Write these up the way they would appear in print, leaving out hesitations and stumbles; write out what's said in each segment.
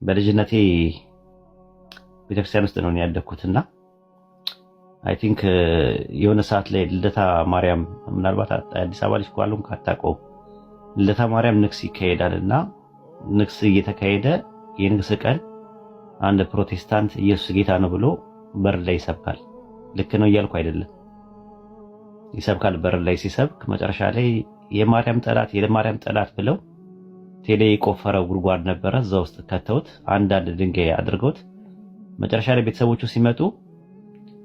በልጅነቴ ቤተክርስቲያን ውስጥ ነው ያደግኩትና አይ ቲንክ የሆነ ሰዓት ላይ ልደታ ማርያም ምናልባት አዲስ አበባ ልጅ ቋሉን ካታቀው ልደታ ማርያም ንግስ ይካሄዳልና ንግስ እየተካሄደ የንግስ ቀን አንድ ፕሮቴስታንት ኢየሱስ ጌታ ነው ብሎ በር ላይ ይሰብካል። ልክ ነው እያልኩ አይደለም። ይሰብካል። በር ላይ ሲሰብክ መጨረሻ ላይ የማርያም ጠላት ብለው ቴሌ የቆፈረው ጉድጓድ ነበረ። እዛ ውስጥ ከተውት አንዳንድ ድንጋይ አድርገውት መጨረሻ ላይ ቤተሰቦቹ ሲመጡ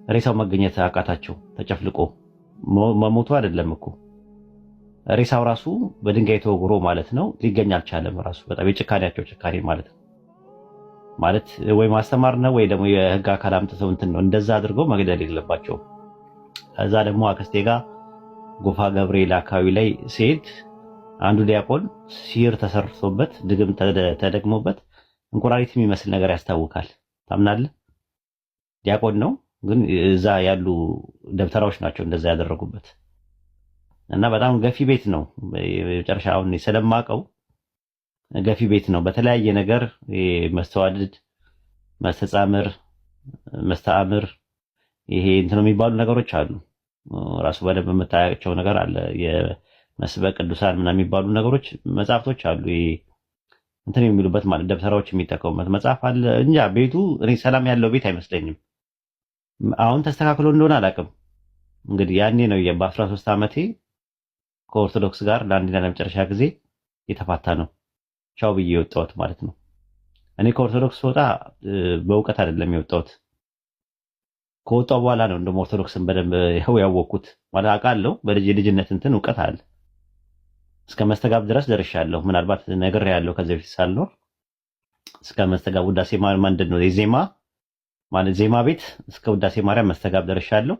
ሬሳው መገኘት አቃታቸው። ተጨፍልቆ መሞቱ አይደለም እኮ ሬሳው ራሱ በድንጋይ ተወግሮ ማለት ነው ሊገኝ አልቻለም። ራሱ በጣም የጭካኔያቸው ጭካኔ ማለት ነው። ማለት ወይ ማስተማር ነው ወይ ደግሞ የህግ አካል አምጥተው እንትን ነው እንደዛ አድርገው መግደል የለባቸው። ከዛ ደግሞ አክስቴ ጋር ጎፋ ገብርኤል አካባቢ ላይ ሲሄድ አንዱ ዲያቆን ሲር ተሰርቶበት ድግም ተደግሞበት እንቁራሪት የሚመስል ነገር ያስታውቃል። ታምናለህ? ዲያቆን ነው ግን እዛ ያሉ ደብተራዎች ናቸው እንደዛ ያደረጉበት እና በጣም ገፊ ቤት ነው። መጨረሻ አሁን ስለማቀው ገፊ ቤት ነው። በተለያየ ነገር መስተዋድድ፣ መስተጻምር፣ መስተአምር ይሄ እንትን የሚባሉ ነገሮች አሉ። ራሱ በደንብ የምታያቸው ነገር አለ። የመስበክ ቅዱሳን ምናምን የሚባሉ ነገሮች መጽሐፍቶች አሉ። ይሄ እንትን የሚሉበት ማለት ደብተራዎች የሚጠቀሙበት መጽሐፍ አለ። እንጃ ቤቱ እኔ ሰላም ያለው ቤት አይመስለኝም። አሁን ተስተካክሎ እንደሆነ አላውቅም። እንግዲህ ያኔ ነው በ13 ዓመቴ ከኦርቶዶክስ ጋር ለአንድና ለመጨረሻ ጊዜ የተፋታ ነው። ቻው ብዬ የወጣሁት ማለት ነው። እኔ ከኦርቶዶክስ ወጣ በእውቀት አይደለም የወጣሁት። ከወጣሁ በኋላ ነው እንደውም ኦርቶዶክስን በደንብ ያወቅኩት። ማለት አውቃለሁ በልጅነት እንትን እውቀት አለ። እስከ መስተጋብ ድረስ ደርሻለሁ። ምናልባት ነገር ያለው ከዚህ በፊት ሳልኖር እስከ መስተጋብ ውዳሴ ማርያም ምንድን ነው የዜማ ማለት ዜማ ቤት እስከ ውዳሴ ማርያም መስተጋብ ደርሻለሁ።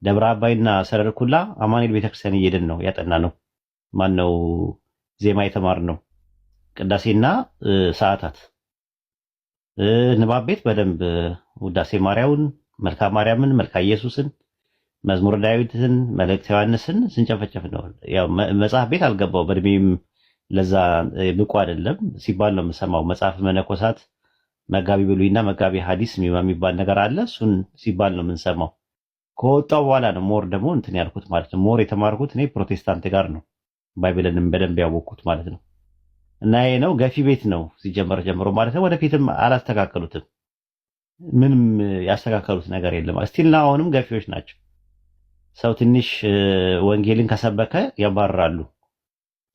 ደብረ አባይና ሰረር ኩላ አማኑኤል ቤተክርስቲያን እየሄድን ነው ያጠና ነው ማነው ዜማ የተማር ነው። ቅዳሴና ሰዓታት ንባብ ቤት በደንብ ውዳሴ ማርያምን፣ መልካ ማርያምን፣ መልካ ኢየሱስን፣ መዝሙረ ዳዊትን፣ መልእክተ ዮሐንስን ስንጨፈጨፍ ነው። ያው መጽሐፍ ቤት አልገባው በእድሜም ለዛ ብቁ አይደለም ሲባል ነው የምሰማው። መጽሐፍ መነኮሳት መጋቢ ብሉይና መጋቢ ሐዲስ የሚባል ነገር አለ። እሱን ሲባል ነው የምንሰማው። ከወጣው በኋላ ነው ሞር ደግሞ እንትን ያልኩት ማለት ነው። ሞር የተማርኩት እኔ ፕሮቴስታንት ጋር ነው ባይብልንም በደንብ ያወቅኩት ማለት ነው። እና ይሄ ነው ገፊ ቤት ነው ሲጀመር ጀምሮ ማለት ነው። ወደፊትም አላስተካከሉትም። ምንም ያስተካከሉት ነገር የለም። ስቲልና አሁንም ገፊዎች ናቸው። ሰው ትንሽ ወንጌልን ከሰበከ ያባርራሉ።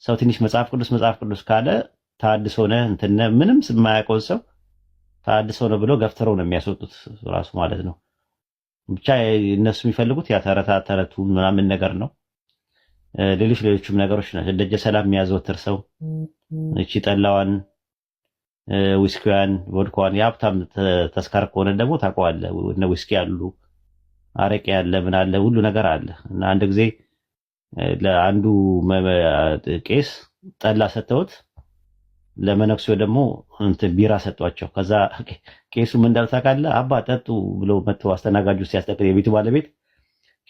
ሰው ትንሽ መጽሐፍ ቅዱስ ካለ ታድሶ ነህ እንትን ምንም የማያውቀው ሰው ታድሶ ነው ብሎ ገፍትረው ነው የሚያስወጡት ራሱ ማለት ነው። ብቻ እነሱ የሚፈልጉት ያ ተረቱ ምናምን ነገር ነው። ሌሎችም ነገሮች ናቸው። ደጀ ሰላም የሚያዘወትር ሰው እቺ ጠላዋን፣ ዊስኪዋን፣ ቮድካዋን የሀብታም ተስካር ከሆነ ደግሞ ታውቀዋለህ። እነ ዊስኪ አሉ፣ አረቄ ያለ ምን አለ ሁሉ ነገር አለ። እና አንድ ጊዜ ለአንዱ ቄስ ጠላ ሰጥተውት ለመነኩሴው ደግሞ እንትን ቢራ ሰጧቸው። ከዛ ቄሱ ምን እንዳለ ታውቃለህ? አባ ጠጡ ብሎ መጥተው አስተናጋጁ ሲያስጠቅል የቤቱ ባለቤት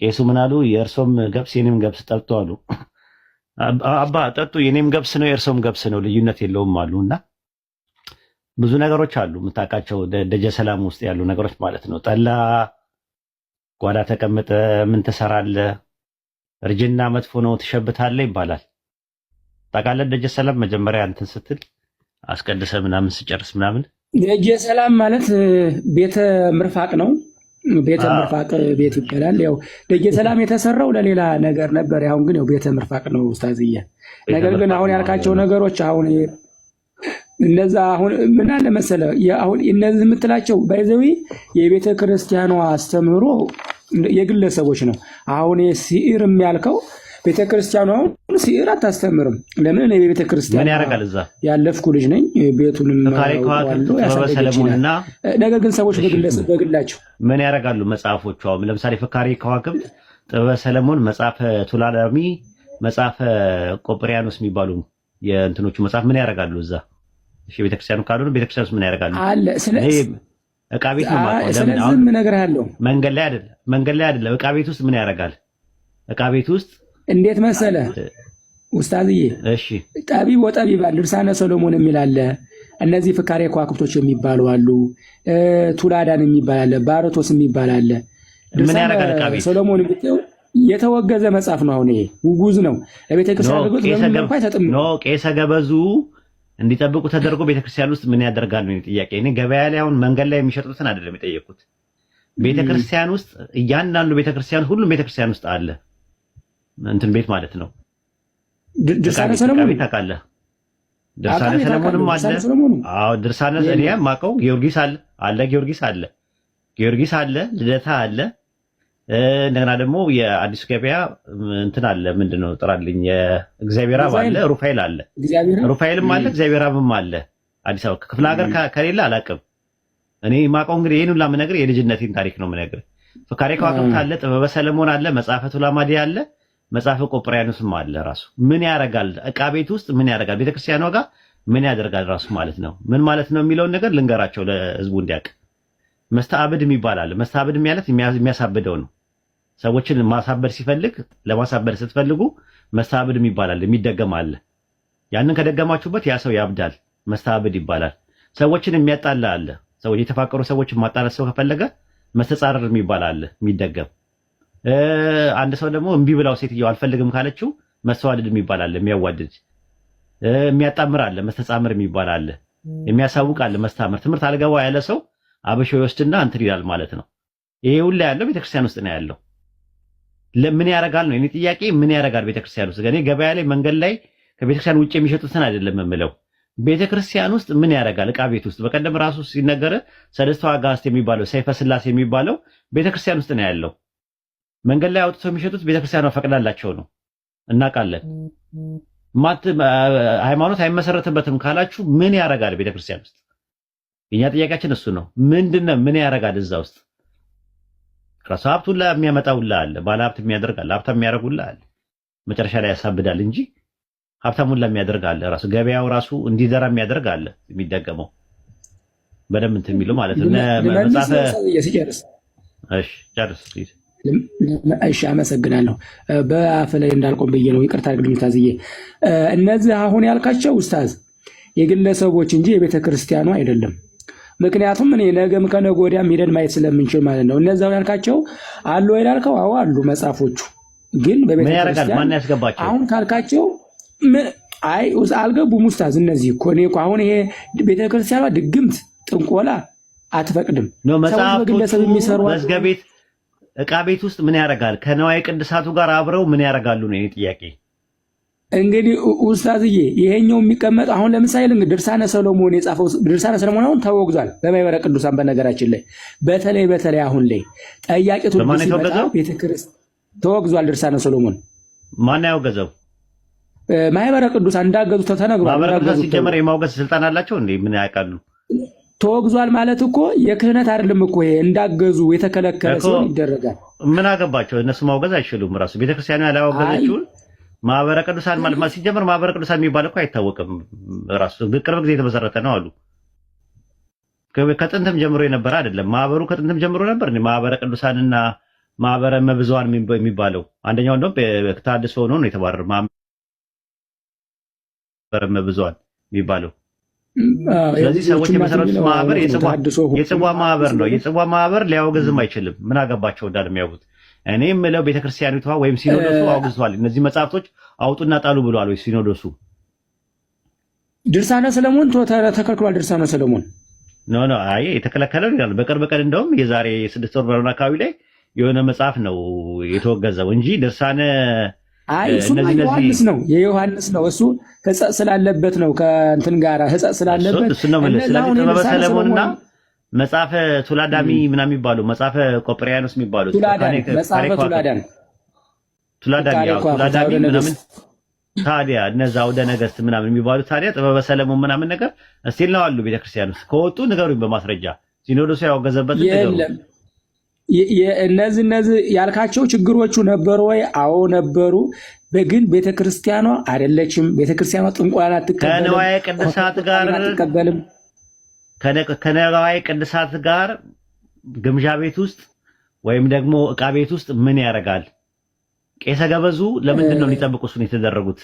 ቄሱ ምን አሉ? የእርሶም ገብስ የኔም ገብስ ጠጡ አሉ። አባ ጠጡ፣ የኔም ገብስ ነው የእርሶም ገብስ ነው ልዩነት የለውም አሉና ብዙ ነገሮች አሉ የምታውቃቸው ደጀ ሰላም ውስጥ ያሉ ነገሮች ማለት ነው። ጠላ ጓዳ ተቀምጠ ምን ትሰራለህ? እርጅና መጥፎ ነው ትሸብታለህ ይባላል። ታውቃለህ? ደጀ ሰላም መጀመሪያ እንትን ስትል አስቀድሰ ምናምን ስጨርስ ምናምን ደጀ ሰላም ማለት ቤተ ምርፋቅ ነው። ቤተ ምርፋቅ ቤት ይባላል። ያው ደጀ ሰላም የተሰራው ለሌላ ነገር ነበር። አሁን ግን ያው ቤተ ምርፋቅ ነው ኡስታዝዬ። ነገር ግን አሁን ያልካቸው ነገሮች አሁን እነዛ አሁን ምን አለ መሰለህ አሁን እነዚህ የምትላቸው ባይዘዊ የቤተ ክርስቲያኗ አስተምህሮ የግለሰቦች ነው። አሁን ሲኢር የሚያልከው ቤተ ክርስቲያኗ ሲኢር አታስተምርም። ለምን እኔ በቤተ ክርስቲያን ምን ያረጋል እዛ ያለፍኩ ልጅ ነኝ። ቤቱንም ሰለሞንና ነገር ግን ሰዎች በግላቸው ምን ያረጋሉ? መጽሐፎቿ ለምሳሌ ፍካሬ ከዋክብት፣ ጥበበ ሰለሞን፣ መጽሐፈ ቱላላሚ፣ መጽሐፈ ቆጵሪያኖስ የሚባሉ የእንትኖቹ መጽሐፍ ምን ያረጋሉ እዛ? እሺ ቤተክርስቲያኑ ካልሆነ ቤተክርስቲያኑ ምን ያረጋሉ? አለ ዕቃ ቤት ነው ማለት ነው። ለምን አሁን ነገር ያለው መንገድ ላይ አይደለም። ዕቃ ቤት ውስጥ ምን ያረጋል? ዕቃ ቤት ውስጥ እንዴት መሰለ ኡስታዝዬ፣ እሺ ጠቢብ ወጠቢባን ድርሳነ ሰሎሞን የሚል አለ። እነዚህ ፍካሬ ከዋክብቶች የሚባሉ አሉ። ቱላዳን የሚባል አለ። ባረቶስ የሚባል አለ። ምን ያደርጋል? ዕቃ ቤት ሰሎሞን ብትው የተወገዘ መጽሐፍ ነው። አሁን ይሄ ውጉዝ ነው። ለቤተክርስቲያን አገልግሎት በምን መልኩ አይሰጥም ነው። ቄሰ ገበዙ እንዲጠብቁ ተደርጎ ቤተክርስቲያን ውስጥ ምን ያደርጋል ነው ጥያቄ። እኔ ገበያ ላይ አሁን መንገድ ላይ የሚሸጡትን አይደለም የጠየቁት። ቤተክርስቲያን ውስጥ እያንዳንዱ ቤተክርስቲያን ሁሉም ቤተክርስቲያን ውስጥ አለ እንትን ቤት ማለት ነው። ድርሳነ ሰሎሞን ቤት ታውቃለህ? ድርሳነ ሰሎሞንም አለ። አዎ ድርሳነ እኔ የማውቀው ጊዮርጊስ አለ ጊዮርጊስ አለ፣ ልደታ አለ። እንደገና ደግሞ የአዲስ ገበያ እንትን አለ፣ ምንድነው ጥራልኝ፣ የእግዚአብሔር አብ አለ፣ ሩፋኤል አለ፣ ሩፋኤልም አለ፣ እግዚአብሔር አብም አለ። አዲስ አበባ ክፍለ ሀገር ከሌለ አላውቅም። እኔ የማውቀው እንግዲህ ይሄን ሁላ የምነግርህ የልጅነቴን ታሪክ ነው የምነግርህ። ፍካሬ ከዋክብት አለ፣ ጥበበ ሰለሞን አለ፣ መጽሐፈ ቱላማዲ አለ፣ መጽሐፈ ቆጵርያኖስም አለ። ራሱ ምን ያደርጋል? ዕቃ ቤት ውስጥ ምን ያደርጋል? ቤተክርስቲያኗ ጋር ምን ያደርጋል? ራሱ ማለት ነው ምን ማለት ነው የሚለውን ነገር ልንገራቸው ለህዝቡ እንዲያውቅ። መስተአብድ የሚባል አለ። መስተአብድ ማለት የሚያሳብደው ነው። ሰዎችን ማሳበድ ሲፈልግ ለማሳበድ ስትፈልጉ መስተአብድ የሚባል አለ፣ የሚደገም አለ። ያንን ከደገማችሁበት ያ ሰው ያብዳል፣ መስተአብድ ይባላል። ሰዎችን የሚያጣላ አለ። ሰዎች የተፋቀሩ ሰዎችን ማጣላት ሰው ከፈለገ መስተጻረር የሚባል አለ፣ የሚደገም። አንድ ሰው ደግሞ እምቢ ብላው ሴትየው አልፈልግም ካለችው መስተዋድድ የሚባል አለ፣ የሚያዋድድ። የሚያጣምር አለ፣ መስተጻምር የሚባል አለ። የሚያሳውቅ አለ፣ መስታምር። ትምህርት አልገባ ያለ ሰው አበሾ ይወስድና እንትን ይላል ማለት ነው። ይሄ ሁሉ ያለው ቤተክርስቲያን ውስጥ ነው ያለው። ለምን ያደርጋል ነው የኔ ጥያቄ። ምን ያደርጋል ቤተክርስቲያን ውስጥ? እኔ ገበያ ላይ መንገድ ላይ ከቤተክርስቲያን ውጭ የሚሸጡትን አይደለም የምለው። ቤተክርስቲያን ውስጥ ምን ያደርጋል? ዕቃ ቤት ውስጥ በቀደም ራሱ ሲነገር ሰለስቱ አጋዕዝት የሚባለው ሰይፈ ስላሴ የሚባለው ቤተክርስቲያን ውስጥ ነው ያለው። መንገድ ላይ አውጥተው የሚሸጡት ቤተክርስቲያኗ ፈቅዳላቸው ነው፣ እናውቃለን። ሃይማኖት አይመሰረትበትም ካላችሁ ምን ያደርጋል ቤተክርስቲያን ውስጥ? የኛ ጥያቄያችን እሱ ነው። ምንድነው ምን ያደርጋል እዛ ውስጥ? ራሱ ሀብቱላ የሚያመጣውላ አለ፣ ባለ ሀብት የሚያደርጋል፣ ሀብታም የሚያደርጉላ አለ። መጨረሻ ላይ ያሳብዳል እንጂ ሀብታሙላ የሚያደርግ አለ። ራሱ ገበያው ራሱ እንዲዘራ የሚያደርግ አለ፣ የሚደገመው በደንብ እንትን የሚለው ማለት ነው። መጽሐፈ እሺ ጨርስ። እሺ አመሰግናለሁ። በአፍ ላይ እንዳልቆም ብዬ ነው፣ ይቅርታ አድርግልኝ ታዝዬ። እነዚህ አሁን ያልካቸው ኡስታዝ የግለሰቦች እንጂ የቤተ ክርስቲያኑ አይደለም። ምክንያቱም እኔ ነገም ከነገ ወዲያም ሄደን ማየት ስለምንችል ማለት ነው። እነዛው ያልካቸው አሉ ወይ ላልከው፣ አዎ አሉ መጽሐፎቹ። ግን በቤተ ክርስቲያን ማን ያስገባቸው? አሁን ካልካቸው አይ አልገቡም ኡስታዝ። እነዚህ እኮ እኔ እኮ አሁን ይሄ ቤተ ክርስቲያኗ ድግምት ጥንቆላ አትፈቅድም። ሰዎች በግለሰብ የሚሰሩ መዝገቤት ዕቃ ቤት ውስጥ ምን ያደርጋል? ከነዋይ ቅድሳቱ ጋር አብረው ምን ያደርጋሉ ነው የኔ ጥያቄ። እንግዲህ ኡስታዝዬ ይሄኛው የሚቀመጥ አሁን ለምሳሌ ድርሳነ ሰሎሞን የጻፈው ድርሳነ ሰሎሞን አሁን ተወግዟል በማኅበረ ቅዱሳን። በነገራችን ላይ በተለይ አሁን ላይ ጠያቂቱ ቤተክርስቲያን ተወግዟል። ድርሳነ ሰሎሞን ማን ያወገዘው? ማኅበረ ቅዱሳን እንዳገዙ ተነግሯል። ማኅበረ ቅዱሳን ሲጀመር የማውገዝ ስልጣን አላቸው እንዴ? ምን ያውቃሉ? ተወግዟል ማለት እኮ የክህነት አይደለም እኮ ይሄ፣ እንዳገዙ የተከለከለ ሲሆን ይደረጋል። ምን አገባቸው? እነሱ ማውገዝ አይችሉም። ራሱ ቤተክርስቲያኑ ያላወገዘችውን ማኅበረ ቅዱሳን ማለት ሲጀመር ማኅበረ ቅዱሳን የሚባል እኮ አይታወቅም። ራሱ ቅርብ ጊዜ የተመሰረተ ነው አሉ። ከጥንትም ጀምሮ የነበረ አይደለም። ማኅበሩ ከጥንትም ጀምሮ ነበር። ማኅበረ ቅዱሳንና ማኅበረ መብዙኃን የሚባለው አንደኛው እንደውም ታድሶ ሆኖ ነው የተባረረ። ማኅበረ መብዙኃን የሚባለው ስለዚህ ሰዎች የመሰረቱት ማህበር የጽዋ ማህበር ነው። የጽዋ ማህበር ሊያወግዝም አይችልም። ምን አገባቸው እንዳለ የሚያውቁት። እኔ የምለው ቤተክርስቲያኒቷ ወይም ሲኖዶሱ አውግዟል። እነዚህ መጽሐፍቶች አውጡና ጣሉ ብሏል ወይ ሲኖዶሱ? ድርሳነ ሰሎሞን ተከልክሏል። ድርሳነ ሰሎሞን ኖ አይ የተከለከለው ይላል። በቅርብ ቀን እንደውም የዛሬ 6 ወር በሆነ አካባቢ ላይ የሆነ መጽሐፍ ነው የተወገዘው እንጂ ድርሳነ እሱ ዮሐንስ ነው የዮሐንስ ነው። እሱ ሕጸጽ ስላለበት ነው ከእንትን ጋር ሕጸጽ ስላለበት እሱ ነው ማለት ስለዚህ ጥበበ ሰለሞንና መጽሐፈ ቱላዳሚ ምናምን የሚባሉ መጽሐፈ ቆጵርያኖስ የሚባሉ መጽሐፈ ቱላዳሚ ምናምን ታዲያ እነዛ ወደ ነገስት ምናምን የሚባሉ ታዲያ ጥበበ ሰለሞን ምናምን ነገር እስቲል ነው አሉ ቤተክርስቲያን ውስጥ ከወጡ ንገሩኝ በማስረጃ ሲኖዶሱ ያወገዘበት ንገሩ። እነዚህ ያልካቸው ችግሮቹ ነበሩ ወይ? አዎ ነበሩ። ግን ቤተክርስቲያኗ አይደለችም። ቤተክርስቲያኗ ጥንቆላን አትቀበልም። ከነዋየ ቅድሳት ጋር ግምዣ ቤት ውስጥ ወይም ደግሞ ዕቃ ቤት ውስጥ ምን ያደርጋል? ቄሰ ገበዙ ለምንድን ነው ሊጠብቁ እሱን የተደረጉት?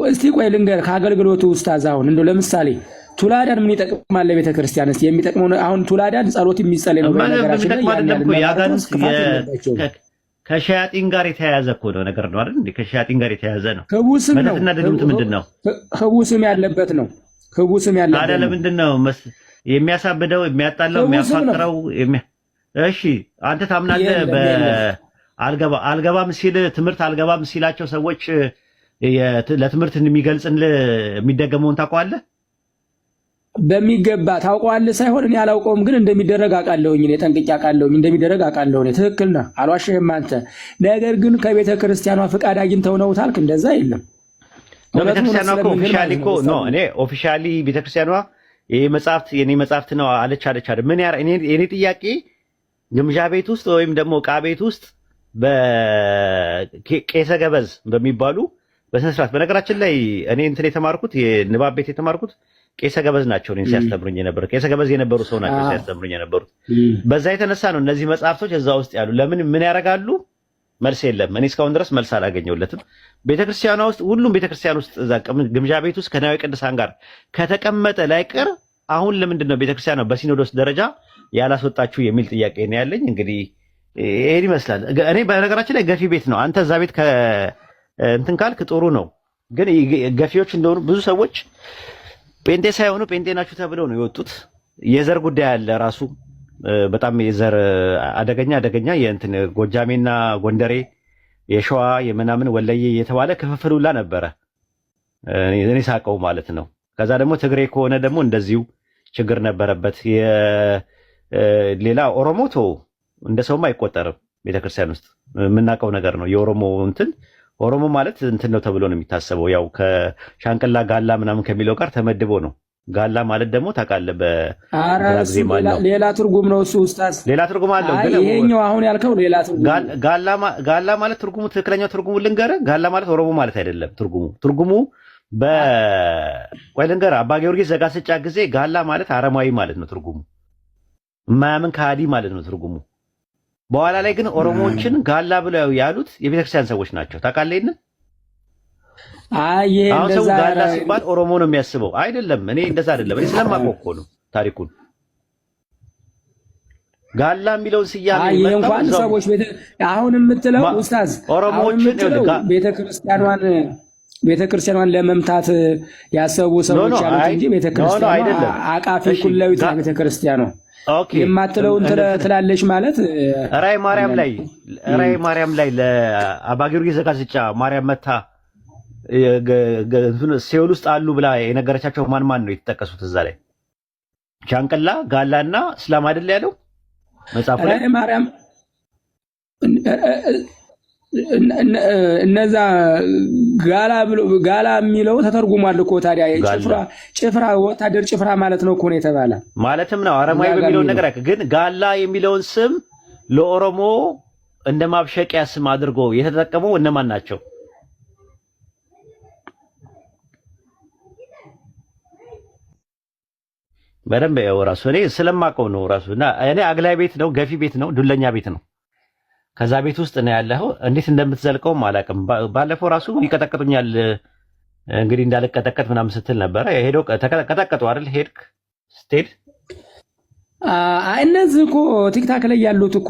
እስቲ ቆይ ልንገር ከአገልግሎቱ ኡስታዝ አሁን እንደው ለምሳሌ ቱላዳን ምን ይጠቅማል ለቤተ ክርስቲያን? እስቲ የሚጠቅመው አሁን ቱላዳን ጸሎት የሚጸለይ ነው በነገራችን ላይ ከሸያጢን ጋር የተያያዘ እኮ ነው ነገር ነው አይደል እንዴ? ከሸያጢን ጋር የተያያዘ ነው። ህቡስም ነው መተትና ድግምት ምንድን ነው? ህቡስም ያለበት ነው። ህቡስም ያለበት ታዲያ ለምንድን ነው የሚያሳብደው የሚያጣላው የሚያፋቅረው? እሺ አንተ ታምናለህ? አልገባም ሲል ትምህርት አልገባም ሲላቸው ሰዎች ለትምህርት የሚገልጽን የሚደገመውን ታውቀዋለህ? በሚገባ ታውቀዋለህ ሳይሆን እኔ አላውቀውም፣ ግን እንደሚደረግ አውቃለሁኝ። እኔ ጠንቅቄ አውቃለሁኝ እንደሚደረግ አውቃለሁ። እኔ ትክክል ነህ፣ አልዋሽህም አንተ። ነገር ግን ከቤተ ክርስቲያኗ ፍቃድ አግኝተው ነው ታልክ፣ እንደዛ የለም። ቤተክርስቲያኗ እኮ ኦፊሻሊ እኮ ነው። እኔ ኦፊሻሊ ቤተክርስቲያኗ ይሄ መጽሐፍት የኔ መጽሐፍት ነው አለች አይደል? ምን እኔ ጥያቄ ግምዣ ቤት ውስጥ ወይም ደግሞ ዕቃ ቤት ውስጥ በቄሰ ገበዝ በሚባሉ በስነ ስርዓት በነገራችን ላይ እኔ እንትን የተማርኩት የንባብ ቤት የተማርኩት ቄሰ ገበዝ ናቸው። እኔን ሲያስተምሩኝ የነበሩት ቄሰ ገበዝ የነበሩ ሰው ናቸው ሲያስተምሩኝ የነበሩት። በዛ የተነሳ ነው እነዚህ መጽሐፍቶች እዛ ውስጥ ያሉ። ለምን ምን ያደርጋሉ? መልስ የለም። እኔ እስካሁን ድረስ መልስ አላገኘሁለትም። ቤተክርስቲያኗ ውስጥ ሁሉም ቤተክርስቲያን ውስጥ እዛ ግምጃ ቤት ውስጥ ከንዋየ ቅድሳን ጋር ከተቀመጠ ላይቀር አሁን ለምንድን ነው ቤተክርስቲያኗ በሲኖዶስ ደረጃ ያላስወጣችሁ የሚል ጥያቄ ነው ያለኝ። እንግዲህ ይሄን ይመስላል። እኔ በነገራችን ላይ ገፊ ቤት ነው። አንተ እዛ ቤት እንትን ካልክ ጥሩ ነው። ግን ገፊዎች እንደሆኑ ብዙ ሰዎች ጴንጤ ሳይሆኑ ጴንጤ ናችሁ ተብለው ነው የወጡት። የዘር ጉዳይ አለ ራሱ በጣም የዘር አደገኛ የእንትን ጎጃሜና ጎንደሬ የሸዋ የምናምን ወለየ የተባለ ክፍፍል ሁላ ነበረ እኔ ሳቀው ማለት ነው። ከዛ ደግሞ ትግሬ ከሆነ ደግሞ እንደዚሁ ችግር ነበረበት። ሌላ ኦሮሞ እንደ ሰውም አይቆጠርም ቤተክርስቲያን ውስጥ የምናውቀው ነገር ነው። የኦሮሞ እንትን ኦሮሞ ማለት እንትን ነው ተብሎ ነው የሚታሰበው። ያው ከሻንቅላ ጋላ ምናምን ከሚለው ጋር ተመድቦ ነው። ጋላ ማለት ደግሞ ታውቃለህ ሌላ ትርጉም ነው እሱ ኡስታዝ፣ ሌላ ትርጉም አለው። ግን ይሄኛው አሁን ያልከው ሌላ ትርጉም ጋላ ማለት ትርጉሙ ትክክለኛው ትርጉሙ ልንገርህ። ጋላ ማለት ኦሮሞ ማለት አይደለም። ትርጉሙ ወይ ልንገርህ፣ አባ ጊዮርጊስ ዘጋስጫ ጊዜ ጋላ ማለት አረማዊ ማለት ነው ትርጉሙ። የማያምን ከሃዲ ማለት ነው ትርጉሙ። በኋላ ላይ ግን ኦሮሞዎችን ጋላ ብለው ያሉት የቤተክርስቲያን ሰዎች ናቸው። ታውቃለህ? አሁን ሰው ጋላ ሲባል ኦሮሞ ነው የሚያስበው። አይደለም፣ እኔ እንደዛ አይደለም። እኔ ስለማውቀው እኮ ነው ታሪኩን። ጋላ የሚለውን ስያሜ እንኳን ሰዎች አሁን የምትለው ኡስታዝ ኦሮሞዎችን ቤተክርስቲያኗን ለመምታት ያሰቡ ሰዎች ያሉት እንጂ ቤተክርስቲያኗ አቃፊ ኩላዊት ቤተክርስቲያኗ የማትለውን ትላለች ማለት ራይ ማርያም ላይ ለአባ ጊዮርጊስ ዘጋስጫ ማርያም መታ ሲኦል ውስጥ አሉ ብላ የነገረቻቸው ማን ነው የተጠቀሱት? እዛ ላይ ሻንቅላ ጋላና እስላም አይደል ያለው መጽሐፉ ላይ ማርያም። እነዛ ጋላ የሚለው ተተርጉሟል እኮ ታዲያ ጭፍራ ወታደር ጭፍራ ማለት ነው እኮ ነው የተባለ ማለትም ነው። አረማዊ በሚለው ነገር ግን ጋላ የሚለውን ስም ለኦሮሞ እንደ ማብሸቂያ ስም አድርጎ የተጠቀሙ እነማን ናቸው? በደንብ ያው ራሱ እኔ ስለማውቀው ነው ራሱ እና እኔ አግላይ ቤት ነው ገፊ ቤት ነው ዱለኛ ቤት ነው። ከዛ ቤት ውስጥ ነው ያለው። እንዴት እንደምትዘልቀውም አላውቅም። ባለፈው ራሱ ይቀጠቅጡኛል እንግዲህ እንዳልቀጠቀጥ ምናምን ስትል ነበረ። ሄዶ ተቀጠቀጡ አይደል? ሄድክ ስትሄድ እነዚህ እኮ ቲክታክ ላይ ያሉት እኮ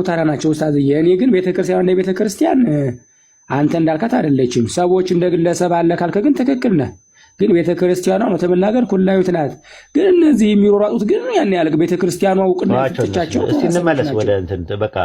ተራ ናቸው ኡስታዝዬ። እኔ ግን ቤተክርስቲያን እንደ ቤተክርስቲያን አንተ እንዳልካት አይደለችም። ሰዎች እንደ ግለሰብ አለ ካልከ ግን ትክክል ነህ። ግን ቤተክርስቲያኗ ነው ተመናገር ኩላዊት ናት። ግን እነዚህ የሚሮራጡት ግን ያን ያህል ቤተክርስቲያኗ እውቅና ትቻቸው። እስቲ እንመለስ ወደ እንትን በቃ